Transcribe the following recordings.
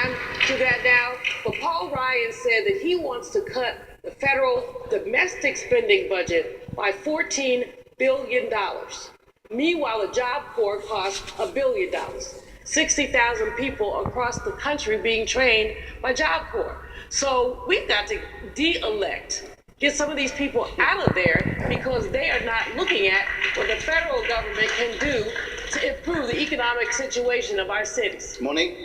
time to that now, but Paul Ryan said that he wants to cut the federal domestic spending budget by $14 billion. Meanwhile, the Job Corps costs $1 billion. 60,000 people across the country being trained by Job Corps. So we've got to de-elect, get some of these people out of there because they are not looking at what the federal government can do to improve the economic situation of our cities. Monique?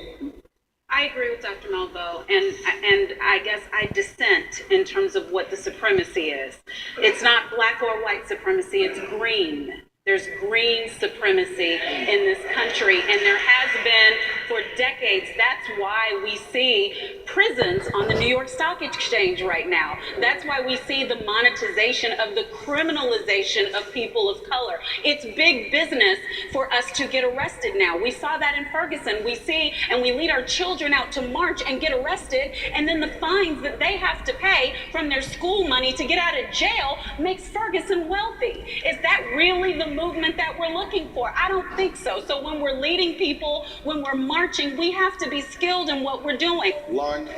I agree with Dr. Melville, and I guess I dissent in terms of what the supremacy is. It's not black or white supremacy, it's green. There's green supremacy in this country, and there has been for decades. That's why we see prisons on the New York Stock Exchange right now. That's why we see the monetization of the criminalization of people of color. It's big business for us to get arrested now. We saw that in Ferguson. We see, and we lead our children out to march and get arrested, and then the fines that they have to pay from their school money to get out of jail makes Ferguson wealthy. Is that really the movement that we're looking for? I don't think so. So when we're leading people, when we're marching, we have to be skilled in what we're doing. Lauren?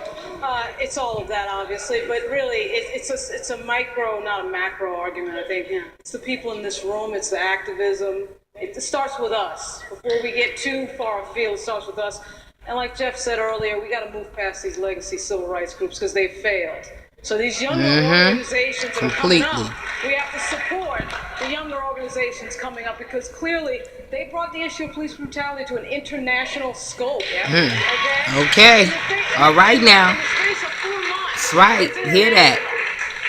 It's all of that, obviously, but really, it's a micro, not a macro argument, I think. Yeah. It's the people in this room, it's the activism. It starts with us. Before we get too far afield, it starts with us. And like Jeff said earlier, we got to move past these legacy civil rights groups because they've failed. So these younger organizations that are coming up, we have to support the younger organizations coming up because clearly they brought the issue of police brutality to an international scope. Yeah? Okay. All right now. That's right. Hear that.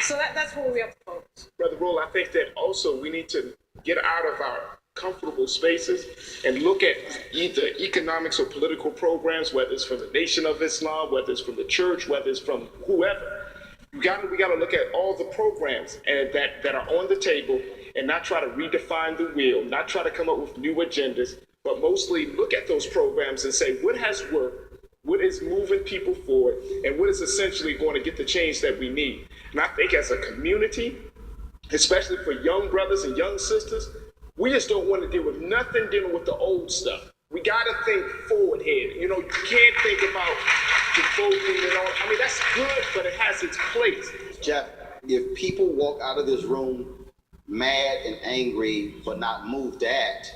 So that's where we have to focus. Brother Roll, I think that also we need to get out of our comfortable spaces and look at either economics or political programs, whether it's from the Nation of Islam, whether it's from the church, whether it's from whoever. We got to look at all the programs and that are on the table and not try to redefine the wheel, not try to come up with new agendas, but mostly look at those programs and say what has worked, what is moving people forward, and what is essentially going to get the change that we need. And I think as a community, especially for young brothers and young sisters, we just don't want to deal with nothing dealing with the old stuff. We got to think forward here. You know, you can't think about the voting and all. I mean, that's good, but it has its place. Jeff, if people walk out of this room mad and angry but not moved to act,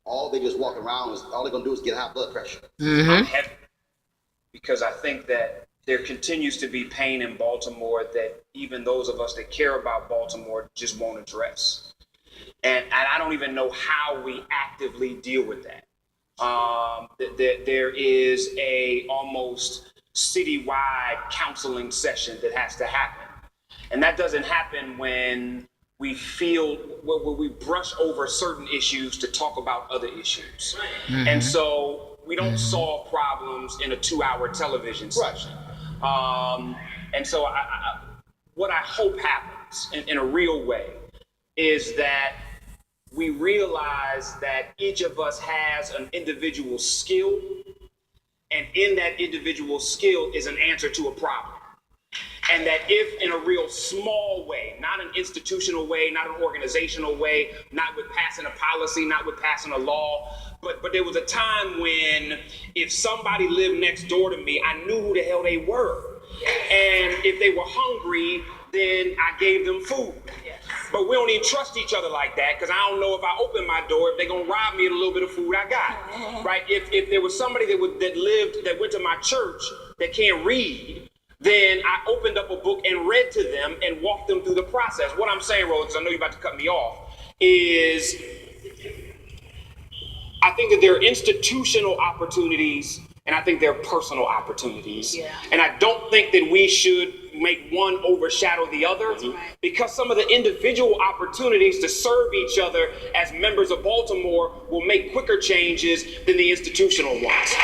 all they just walk around, all they're going to do is get high blood pressure. I'm heavy because I think that there continues to be pain in Baltimore that even those of us that care about Baltimore just won't address. And I don't even know how we actively deal with that. There is a almost citywide counseling session that has to happen. And that doesn't happen when we feel, when we brush over certain issues to talk about other issues. And so we don't solve problems in a 2-hour television session. And so what I hope happens in a real way is that we realize that each of us has an individual skill, and in that individual skill is an answer to a problem. And that if in a real small way, not an institutional way, not an organizational way, not with passing a policy, not with passing a law, but there was a time when if somebody lived next door to me, I knew who the hell they were. And if they were hungry, then I gave them food. But we don't even trust each other like that because I don't know if I open my door, if they're going to rob me of a little bit of food I got, right? If there was somebody that went to my church that can't read, then I opened up a book and read to them and walked them through the process. What I'm saying, Rose, because I know you're about to cut me off, is I think that there are institutional opportunities and I think there are personal opportunities. And I don't think that we should make one overshadow the other because some of the individual opportunities to serve each other as members of Baltimore will make quicker changes than the institutional ones.